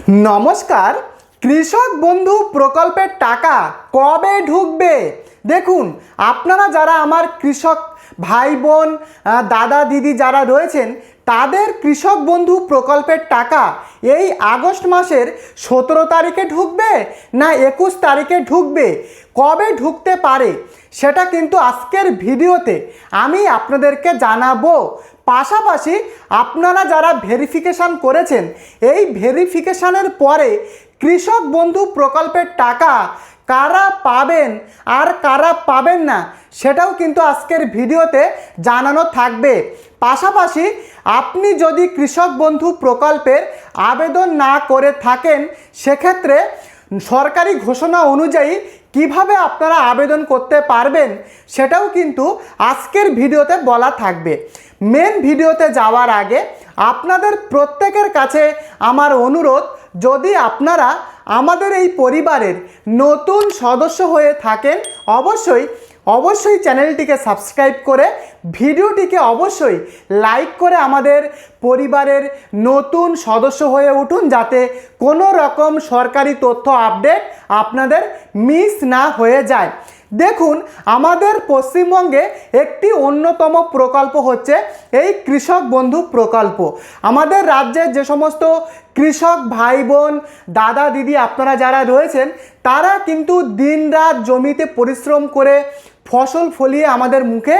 নমস্কার। কৃষক বন্ধু প্রকল্পের টাকা কবে ঢুকবে? দেখুন, আপনারা যারা আমার কৃষক ভাই বোন দাদা দিদি যারা রয়েছেন, তাদের কৃষক বন্ধু প্রকল্পের টাকা এই আগস্ট মাসের 17 তারিখে ঢুকবে না 21 তারিখে ঢুকবে, কবে ঢুকতে পারে সেটা কিন্তু আজকের ভিডিওতে আমি আপনাদেরকে জানাবো। পাশাপাশি আপনারা যারা ভেরিফিকেশান করেছেন, এই ভেরিফিকেশানের পরে কৃষক বন্ধু প্রকল্পের টাকা কারা পাবেন আর কারা পাবেন না সেটাও কিন্তু আজকের ভিডিওতে জানানো থাকবে। পাশাপাশি আপনি যদি কৃষক বন্ধু প্রকল্পের আবেদন না করে থাকেন, সেক্ষেত্রে সরকারি ঘোষণা অনুযায়ী কিভাবে আপনারা আবেদন করতে পারবেন সেটাও কিন্তু আজকের ভিডিওতে বলা থাকবে। মেন ভিডিওতে যাওয়ার আগে আপনাদের প্রত্যেকের কাছে আমার অনুরোধ, যদি আপনারা আমাদের এই পরিবারের নতুন সদস্য হয়ে থাকেন, অবশ্যই চ্যানেলটিকে সাবস্ক্রাইব করে ভিডিওটিকে অবশ্যই লাইক করে আমাদের পরিবারের নতুন সদস্য হয়ে উঠুন, যাতে কোনো রকম সরকারি তথ্য আপডেট আপনাদের মিস না হয়ে যায়। দেখুন, আমাদের পশ্চিমবঙ্গে একটি অন্যতম প্রকল্প হচ্ছে এই কৃষক বন্ধু প্রকল্প। আমাদের রাজ্যের যে সমস্ত কৃষক ভাই বোন দাদা দিদি আপনারা যারা রয়েছেন, তারা কিন্তু দিনরাত জমিতে পরিশ্রম করে ফসল ফলিয়ে আমাদের মুখে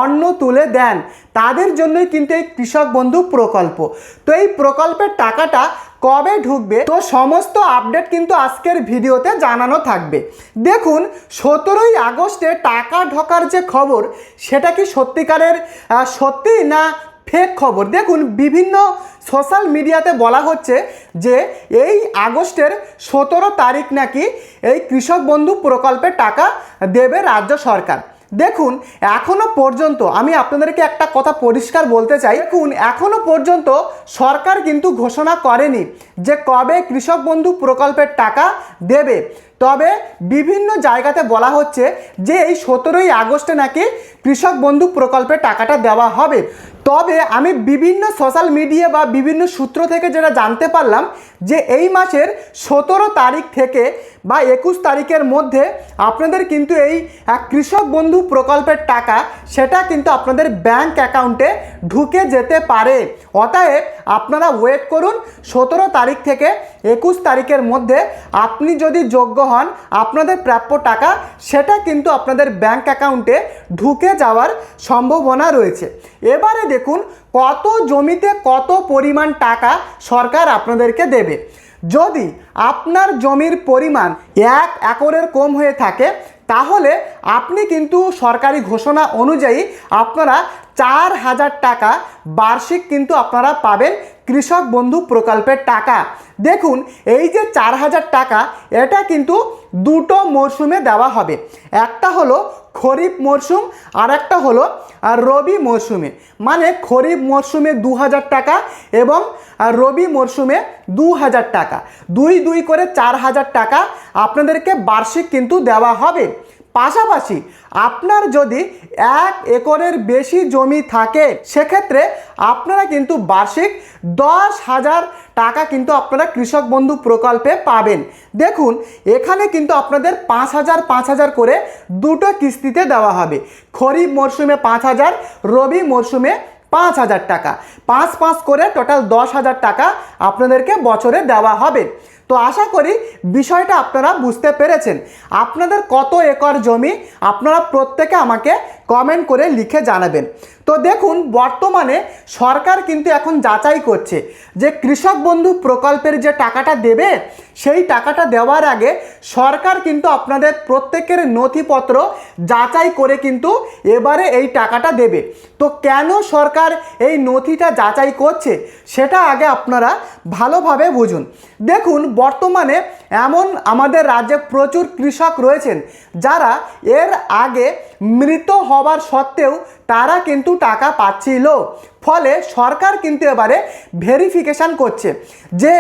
অন্ন তুলে দেন, তাদের জন্যই কিন্তু এই কৃষক বন্ধু প্রকল্প। তো এই প্রকল্পের টাকাটা কবে ঢুকবে, তো সমস্ত আপডেট কিন্তু আজকের ভিডিওতে জানানো থাকবে। দেখুন, 17ই আগস্টে টাকা ঢোকার যে খবর, সেটা কি সত্যিকারের সত্যি না ফেক খবর? দেখুন, বিভিন্ন সোশ্যাল মিডিয়াতে বলা হচ্ছে যে এই আগস্টের 17 তারিখ নাকি এই কৃষক বন্ধু প্রকল্পের টাকা দেবে রাজ্য সরকার। দেখুন, এখনো পর্যন্ত আমি আপনাদেরকে একটা কথা পরিষ্কার বলতে চাই। দেখুন, এখনো পর্যন্ত সরকার কিন্তু ঘোষণা করেনি যে কবে কৃষক বন্ধু প্রকল্পের টাকা দেবে। তবে বিভিন্ন জায়গাতে বলা হচ্ছে যে এই 17ই আগস্টে নাকি কৃষক বন্ধু প্রকল্পের টাকাটা দেওয়া হবে। তবে আমি বিভিন্ন সোশ্যাল মিডিয়া বা বিভিন্ন সূত্র থেকে যেটা জানতে পারলাম, যে এই মাসের 17 তারিখ থেকে বা 21 তারিখের মধ্যে আপনাদের কিন্তু এই কৃষক বন্ধু প্রকল্পের টাকা সেটা কিন্তু আপনাদের ব্যাংক অ্যাকাউন্টে ঢুকে যেতে পারে। অতএব আপনারা ওয়েট করুন, 17 তারিখ থেকে 21 তারিখের মধ্যে আপনি যদি যোগ্য হন, আপনাদের প্রাপ্য টাকা সেটা কিন্তু আপনাদের ব্যাংক অ্যাকাউন্টে ঢুকে যাওয়ার সম্ভাবনা রয়েছে। এবারে দেখুন, কত জমিতে কত পরিমাণ টাকা সরকার আপনাদেরকে দেবে। যদি আপনার জমির পরিমাণ 1 একরের কম হয়ে থাকে, তাহলে আপনি কিন্তু সরকারি ঘোষণা অনুযায়ী আপনারা 4000 টাকা বার্ষিক কিন্তু আপনারা পাবেন কৃষক বন্ধু প্রকল্পের টাকা। দেখুন, এই যে 4000 টাকা, এটা কিন্তু দুটো মরশুমে দেওয়া হবে। একটা হলো খরিফ মরশুম আর একটা হলো রবি মরশুমে। মানে খরিফ মরশুমে 2000 টাকা এবং রবি মরশুমে 2000 টাকা, দুই করে 4000 টাকা আপনাদেরকে বার্ষিক কিন্তু দেওয়া হবে। পাশাপাশি আপনার যদি 1 একরের বেশি জমি থাকে, সেক্ষেত্রে আপনারা কিন্তু বার্ষিক 10,000 টাকা কিন্তু আপনারা কৃষক বন্ধু প্রকল্পে পাবেন। দেখুন, এখানে কিন্তু আপনাদের 5,000 করে দুটো কিস্তিতে দেওয়া হবে। খরিফ মরশুমে 5,000, রবি মরশুমে 5,000 টাকা, 5 করে টোটাল 10,000 টাকা আপনাদেরকে বছরে দেওয়া হবে। তো আশা করি বিষয়টা আপনারা বুঝতে পেরেছেন। আপনাদের কত একর জমি আপনারা প্রত্যেকে আমাকে কমেন্ট করে লিখে জানাবেন। তো দেখুন, বর্তমানে সরকার কিন্তু এখন যাচাই করছে যে কৃষক বন্ধু প্রকল্পের যে টাকাটা দেবে, সেই টাকাটা দেওয়ার আগে সরকার কিন্তু আপনাদের প্রত্যেকের নথিপত্র যাচাই করে কিন্তু এবারে এই টাকাটা দেবে। তো কেন সরকার এই নথিটা যাচাই করছে সেটা আগে আপনারা ভালোভাবে বুঝুন। দেখুন, বর্তমানে এমন আমাদের রাজ্যে প্রচুর কৃষক রয়েছেন যারা এর আগে মৃত হওয়ার সত্ত্বেও তারা কিন্তু টাকা পাচ্ছিল। ফলে সরকার কিন্তু এবারে ভেরিফিকেশান করছে যে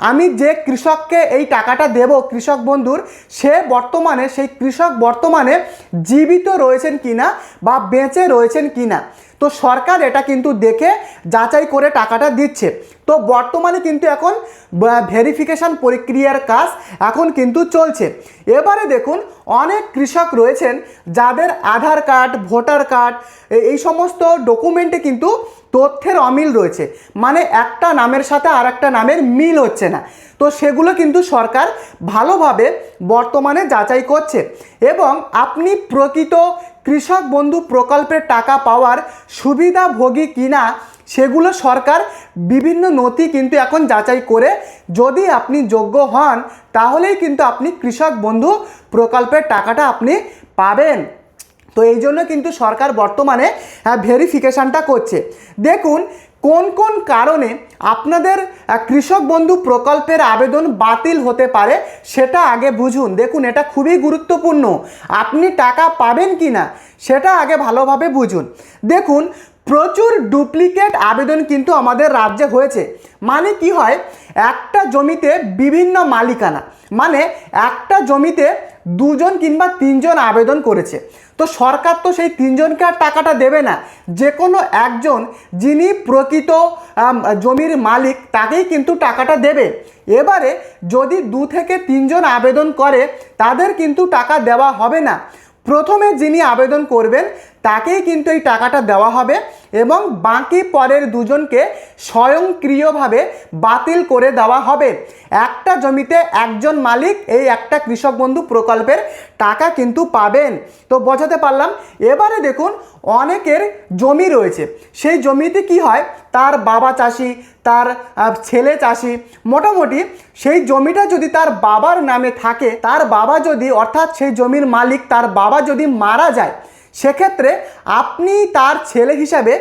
আমি যে কৃষককে এই টাকাটা দেব কৃষক বন্ধুর, সেই কৃষক বর্তমানে জীবিত রয়েছেন কিনা বা বেঁচে রয়েছেন কিনা। তো সরকার এটা কিন্তু দেখে যাচাই করে টাকাটা দিচ্ছে। তো বর্তমানে কিন্তু এখন ভেরিফিকেশান প্রক্রিয়ার কাজ এখন কিন্তু চলছে। এবারে দেখুন অনেক কৃষক রয়েছেন যাদের আধার কার্ড, ভোটার কার্ড এই সমস্ত ডকুমেন্টে কিন্তু তথ্যের অমিল রয়েছে, মানে একটা নামের সাথে আর একটা নামের মিল হচ্ছে না। তো সেগুলো কিন্তু সরকার ভালোভাবে বর্তমানে যাচাই করছে এবং আপনি প্রকৃত কৃষক বন্ধু প্রকল্পের টাকা পাওয়ার সুবিধাভোগী কিনা সেগুলো সরকার বিভিন্ন নথি কিন্তু এখন যাচাই করে যদি আপনি যোগ্য হন তাহলেই কিন্তু আপনি কৃষক বন্ধু প্রকল্পের টাকাটা আপনি পাবেন। তো এই জন্য কিন্তু সরকার বর্তমানে ভেরিফিকেশানটা করছে। দেখুন কোন কোন কারণে আপনাদের কৃষক বন্ধু প্রকল্পের আবেদন বাতিল হতে পারে সেটা আগে বুঝুন। দেখুন এটা খুবই গুরুত্বপূর্ণ, আপনি টাকা পাবেন কি না সেটা আগে ভালোভাবে বুঝুন। দেখুন প্রচুর ডুপ্লিকেট আবেদন কিন্তু আমাদের রাজ্যে হয়েছে। মানে কি হয়, একটা জমিতে বিভিন্ন মালিকানা, মানে একটা জমিতে দুজন কিংবা তিনজন আবেদন করেছে। তো সরকার তো সেই তিনজনকে আর টাকাটা দেবে না, যে কোনো একজন যিনি প্রকৃত জমির মালিক তাকেই কিন্তু টাকাটা দেবে। এবারে যদি 2 থেকে 3 জন আবেদন করে তাদের কিন্তু টাকা দেওয়া হবে না, প্রথমে যিনি আবেদন করবেন তাকেই কিন্তু এই টাকাটা দেওয়া হবে এবং বাকি পরের দুজনকে স্বয়ংক্রিয়ভাবে বাতিল করে দেওয়া হবে। একটা জমিতে একজন মালিক এই একটা কৃষক বন্ধু প্রকল্পের টাকা কিন্তু পাবেন। তো বোঝাতে পারলাম। এবারে দেখুন অনেকের জমি রয়েছে, সেই জমিতে কি হয়, তার বাবা চাষি, তার ছেলে চাষি, মোটামুটি সেই জমিটা যদি তার বাবার নামে থাকে, তার বাবা যদি অর্থাৎ সেই জমির মালিক তার বাবা যদি মারা যায়, সেক্ষেত্রে আপনি তার ছেলে হিসাবে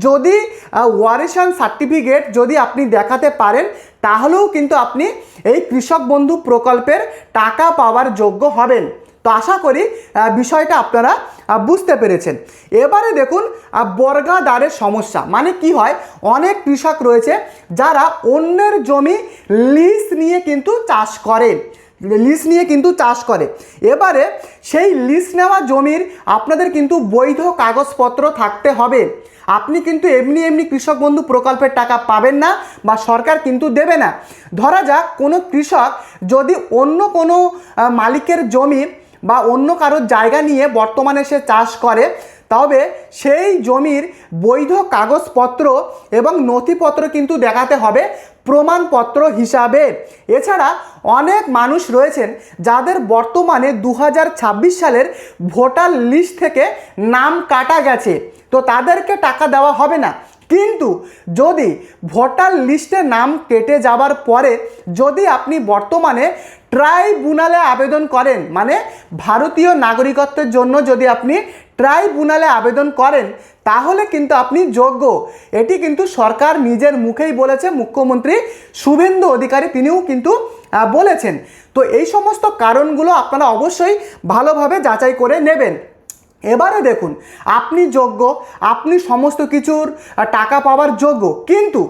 যদি ওয়ারিশান সার্টিফিকেট যদি আপনি দেখাতে পারেন তাহলেও কিন্তু আপনি এই কৃষক বন্ধু প্রকল্পের টাকা পাওয়ার যোগ্য হবেন। তো আশা করি বিষয়টা আপনারা বুঝতে পেরেছেন। এবারে দেখুন বর্গাদারের সমস্যা, মানে কি হয়, অনেক কৃষক রয়েছে যারা অন্যের জমি লিজ নিয়ে কিন্তু চাষ করে। এবারে সেই লিজ নেওয়া জমির আপনাদের কিন্তু বৈধ কাগজপত্র থাকতে হবে। আপনি কিন্তু এমনি কৃষক বন্ধু প্রকল্পের টাকা পাবেন না বা সরকার কিন্তু দেবে না। ধরা যাক কোনো কৃষক যদি অন্য কোনো মালিকের জমি বা অন্য কারোর জায়গা নিয়ে বর্তমানে সে চাষ করে, তবে সেই জমির বৈধ কাগজপত্র এবং নথিপত্র কিন্তু দেখাতে হবে প্রমাণপত্র হিসাবে। এছাড়া অনেক মানুষ রয়েছেন যাদের বর্তমানে 2026 সালের ভোটার লিস্ট থেকে নাম কাটা গেছে, তো তাদেরকে টাকা দেওয়া হবে না। কিন্তু যদি ভোটার লিস্টে নাম কেটে যাবার পরে যদি আপনি বর্তমানে ট্রাইব্যুনালে আবেদন করেন, মানে ভারতীয় নাগরিকত্বের জন্য যদি আপনি ট্রাইব্যুনালে আবেদন করেন, তাহলে কিন্তু আপনি যোগ্য। এটি কিন্তু সরকার নিজের মুখেই বলেছে, মুখ্যমন্ত্রী শুভেন্দু অধিকারী তিনিও কিন্তু বলেছেন। তো এই সমস্ত কারণগুলো আপনারা অবশ্যই ভালোভাবে যাচাই করে নেবেন। এবারে দেখুন আপনি যোগ্য, আপনি সমস্ত কিছুর টাকা পাওয়ার যোগ্য, কিন্তু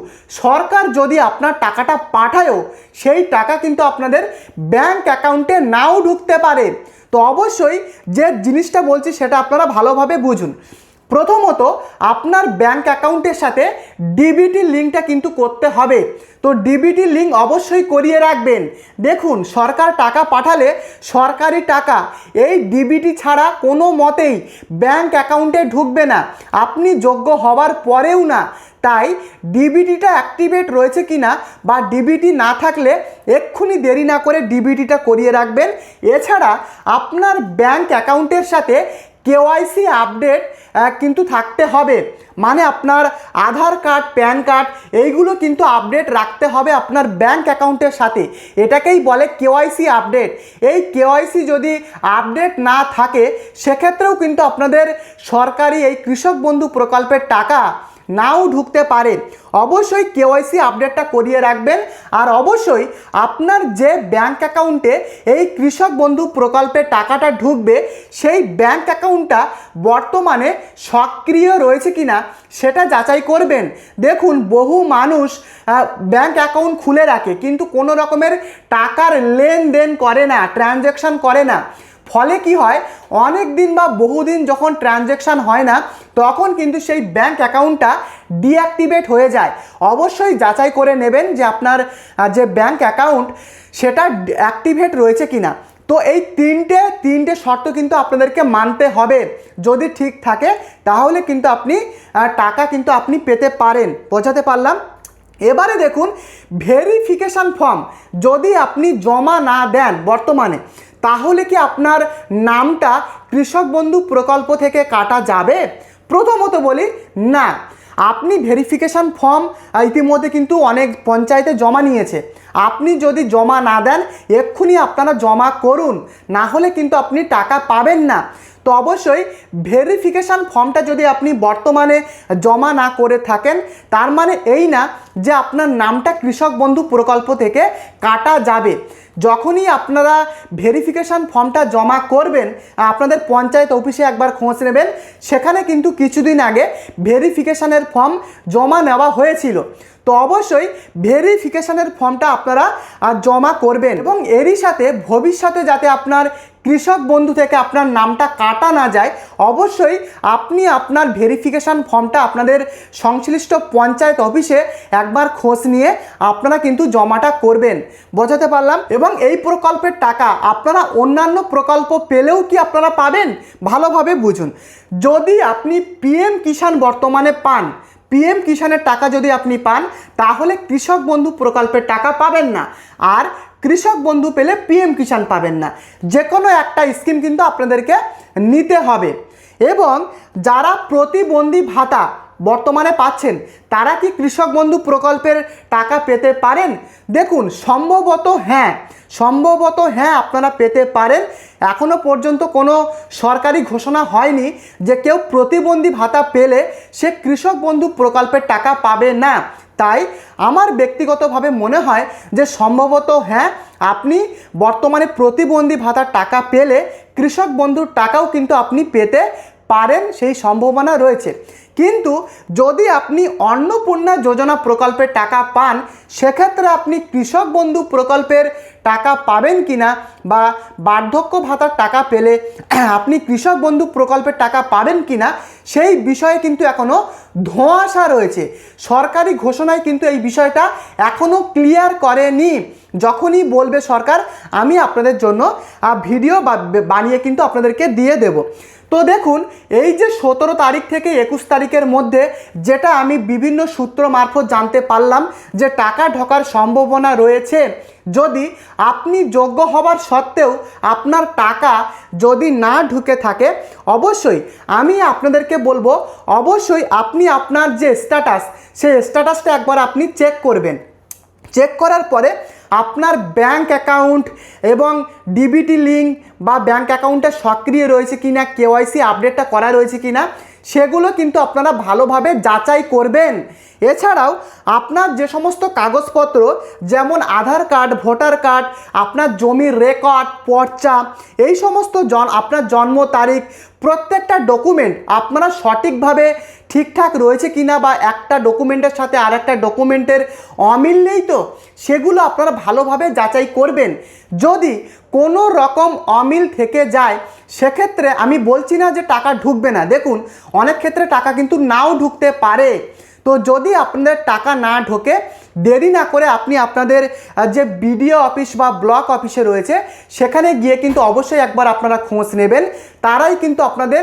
সরকার যদি আপনার টাকাটা পাঠায়ও সেই টাকা কিন্তু আপনাদের ব্যাংক অ্যাকাউন্টে নাও ঢুকতে পারে। তো অবশ্যই যে জিনিসটা বলছি সেটা আপনারা ভালোভাবে বুঝুন। প্রথমত আপনার ব্যাংক অ্যাকাউন্টের সাথে ডিবিটি লিঙ্কটা কিন্তু করতে হবে। তো ডিবিটি লিঙ্ক অবশ্যই করিয়ে রাখবেন। দেখুন সরকার টাকা পাঠালে সরকারি টাকা এই ডিবিটি ছাড়া কোনো মতেই ব্যাংক অ্যাকাউন্টে ঢুকবে না, আপনি যোগ্য হওয়ার পরেও না। তাই ডিবিটিটা অ্যাক্টিভেট রয়েছে কিনা বা ডিবিটি না থাকলে এক্ষুনি দেরি না করে ডিবিটিটা করিয়ে রাখবেন। এছাড়া আপনার ব্যাংক অ্যাকাউন্টের সাথে কেওয়াইসি আপডেট কিন্তু থাকতে হবে, মানে আপনার আধার কার্ড, প্যান কার্ড এইগুলো কিন্তু আপডেট রাখতে হবে আপনার ব্যাংক অ্যাকাউন্টের সাথে। এটাকেই বলে কেওয়াইসি আপডেট। এই কেওয়াইসি যদি আপডেট না থাকে সেক্ষেত্রেও কিন্তু আপনাদের সরকারি এই কৃষক বন্ধু প্রকল্পের টাকা নাও ঢুকতে পারে। অবশ্যই কেওয়াইসি আপডেটটা করিয়ে রাখবেন। আর অবশ্যই আপনার যে ব্যাংক অ্যাকাউন্টে এই কৃষক বন্ধু প্রকল্পের টাকাটা ঢুকবে সেই ব্যাংক অ্যাকাউন্টটা বর্তমানে সক্রিয় রয়েছে কিনা সেটা যাচাই করবেন। দেখুন বহু মানুষ ব্যাংক অ্যাকাউন্ট খুলে রাখে কিন্তু কোনো রকমের টাকার লেনদেন করে না, ট্রানজ্যাকশন করে না। ফলে কি হয়, অনেক দিন বা বহুদিন যখন ট্রানজ্যাকশান হয় না তখন কিন্তু সেই ব্যাংক অ্যাকাউন্টটা ডিঅ্যাক্টিভেট হয়ে যায়। অবশ্যই যাচাই করে নেবেন যে আপনার যে ব্যাংক অ্যাকাউন্ট সেটা অ্যাক্টিভেট রয়েছে কিনা। তো এই তিনটে শর্ত কিন্তু আপনাদেরকে মানতে হবে। যদি ঠিক থাকে তাহলে কিন্তু আপনি টাকা কিন্তু আপনি পেতে পারেন। বোঝাতে পারলাম? এবারে দেখুন, ভেরিফিকেশান ফর্ম যদি আপনি জমা না দেন বর্তমানে, তাহলে কি আপনার নামটা কৃষক বন্ধু প্রকল্প থেকে কাটা যাবে? প্রথমত বলি না। আপনি ভেরিফিকেশান ফর্ম ইতিমধ্যে কিন্তু অনেক পঞ্চায়েতে জমা নিয়েছে। আপনি যদি জমা না দেন এক্ষুনি আপনারা জমা করুন, না হলে কিন্তু আপনি টাকা পাবেন না। তো অবশ্যই ভেরিফিকেশান ফর্মটা যদি আপনি বর্তমানে জমা না করে থাকেন তার মানে এই না যে আপনার নামটা কৃষক বন্ধু প্রকল্প থেকে কাটা যাবে। যখনই আপনারা ভেরিফিকেশান ফর্মটা জমা করবেন, আপনাদের পঞ্চায়েত অফিসে একবার খোঁজ নেবেন, সেখানে কিন্তু কিছুদিন আগে ভেরিফিকেশানের ফর্ম জমা নেওয়া হয়েছিল। তো অবশ্যই ভেরিফিকেশানের ফর্মটা আপনারা জমা করবেন এবং এরই সাথে ভবিষ্যতে যাতে আপনার কৃষক বন্ধু থেকে আপনার নামটা কাটা না যায়, অবশ্যই আপনি আপনার ভেরিফিকেশান ফর্মটা আপনাদের সংশ্লিষ্ট পঞ্চায়েত অফিসে একবার খোঁজ নিয়ে আপনারা কিন্তু জমাটা করবেন। বোঝাতে পারলাম? এবং এই প্রকল্পের টাকা আপনারা অন্যান্য প্রকল্প পেলেও কি আপনারা পাবেন? ভালোভাবে বুঝুন। যদি আপনি পিএম কিষাণ বর্তমানে পান, পিএম কিষাণের টাকা যদি আপনি পান তাহলে কৃষক বন্ধু প্রকল্পের টাকা পাবেন না, আর কৃষক বন্ধু পেলে পিএম কিষাণ পাবেন না। যে কোনো একটা স্কিম কিন্তু আপনাদেরকে নিতে হবে। এবং যারা প্রতিবন্ধী ভাতা বর্তমানে পাচ্ছেন তারা কি কৃষক বন্ধু প্রকল্পের টাকা পেতে পারেন? দেখুন, সম্ভবত হ্যাঁ আপনারা পেতে পারেন। এখনো পর্যন্ত কোনো সরকারি ঘোষণা হয়নি যে কেউ প্রতিবন্ধী ভাতা পেলে সে কৃষক বন্ধু প্রকল্পের টাকা পাবে না। তাই আমার ব্যক্তিগতভাবে মনে হয় যে সম্ভবত হ্যাঁ, আপনি বর্তমানে প্রতিবন্ধী ভাতার টাকা পেলে কৃষক বন্ধুর টাকাও কিন্তু আপনি পেতে পারেন, সেই সম্ভাবনা রয়েছে। কিন্তু যদি আপনি অন্নপূর্ণা যোজনা প্রকল্পের টাকা পান, সেক্ষেত্রে আপনি কৃষক বন্ধু প্রকল্পের টাকা পাবেন কিনা বা বার্ধক্য ভাতার টাকা পেলে আপনি কৃষক বন্ধু প্রকল্পের টাকা পাবেন কিনা সেই বিষয়ে কিন্তু এখনও ধোঁয়াশা রয়েছে। সরকারি ঘোষণায় কিন্তু এই বিষয়টা এখনও ক্লিয়ার করেনি। যখনই বলবে সরকার, আমি আপনাদের জন্য ভিডিও বানিয়ে কিন্তু আপনাদেরকে দিয়ে দেব। তো দেখুন, এই যে 17 তারিখ থেকে 21 তারিখের মধ্যে যেটা আমি বিভিন্ন সূত্র মারফত জানতে পারলাম যে টাকা ঢোকার সম্ভাবনা রয়েছে। যদি আপনি যোগ্য হবার সত্ত্বেও আপনার টাকা যদি না ঢুকে থাকে, অবশ্যই আমি আপনাদেরকে বলবো, অবশ্যই আপনি আপনার যে স্ট্যাটাস, সেই স্ট্যাটাসটা একবার আপনি চেক করবেন। চেক করার পরে আপনার ব্যাংক অ্যাকাউন্ট এবং ডিবিটি লিঙ্ক বা ব্যাংক অ্যাকাউন্টটা সক্রিয় রয়েছে কিনা, কেওয়াইসি আপডেটটা করা রয়েছে কিনা, সেগুলো কিন্তু আপনারা ভালোভাবে যাচাই করবেন। এছাড়াও আপনার যে সমস্ত কাগজপত্র, যেমন আধার কার্ড, ভোটার কার্ড, আপনার জমির রেকর্ড, পর্চা, এই সমস্ত আপনার জন্ম তারিখ, প্রত্যেকটা ডকুমেন্ট আপনারা সঠিকভাবে ঠিকঠাক রয়েছে কিনা বা একটা ডকুমেন্টের সাথে আর একটা ডকুমেন্টের অমিল নেই তো, সেগুলো আপনারা ভালোভাবে যাচাই করবেন। যদি কোনো রকম অমিল থেকে যায় সেক্ষেত্রে আমি বলছি না যে টাকা ঢুকবে না। দেখুন, অনেক ক্ষেত্রে টাকা কিন্তু নাও ঢুকতে পারে। তো যদি আপনাদের টাকা না ঢোকে, দেরি না করে আপনি আপনাদের যে বিডিও অফিস বা ব্লক অফিসে রয়েছে সেখানে গিয়ে কিন্তু অবশ্যই একবার আপনারা খোঁজ নেবেন। তারাই কিন্তু আপনাদের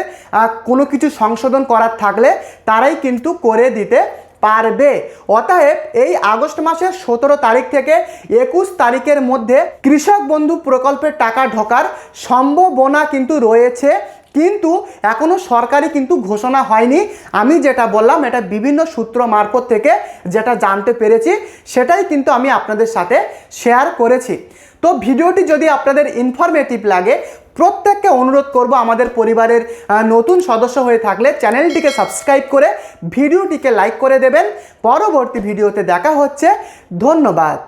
কোনো কিছু সংশোধন করার থাকলে তারাই কিন্তু করে দিতে পারবে। অতএব এই আগস্ট মাসের 17 তারিখ থেকে 21 তারিখের মধ্যে কৃষক বন্ধু প্রকল্পের টাকা ঢোকার সম্ভাবনা কিন্তু রয়েছে, কিন্তু এখনও সরকারি কিন্তু ঘোষণা হয়নি। আমি যেটা বললাম এটা বিভিন্ন সূত্র মারফত থেকে যেটা জানতে পেরেছি সেটাই কিন্তু আমি আপনাদের সাথে শেয়ার করেছি। তো ভিডিওটি যদি আপনাদের ইনফরমেটিভ লাগে, প্রত্যেককে অনুরোধ করব আমাদের পরিবারের নতুন সদস্য হয়ে থাকলে চ্যানেলটিকে সাবস্ক্রাইব করে ভিডিওটিকে লাইক করে দেবেন। পরবর্তী ভিডিওতে দেখা হচ্ছে। ধন্যবাদ।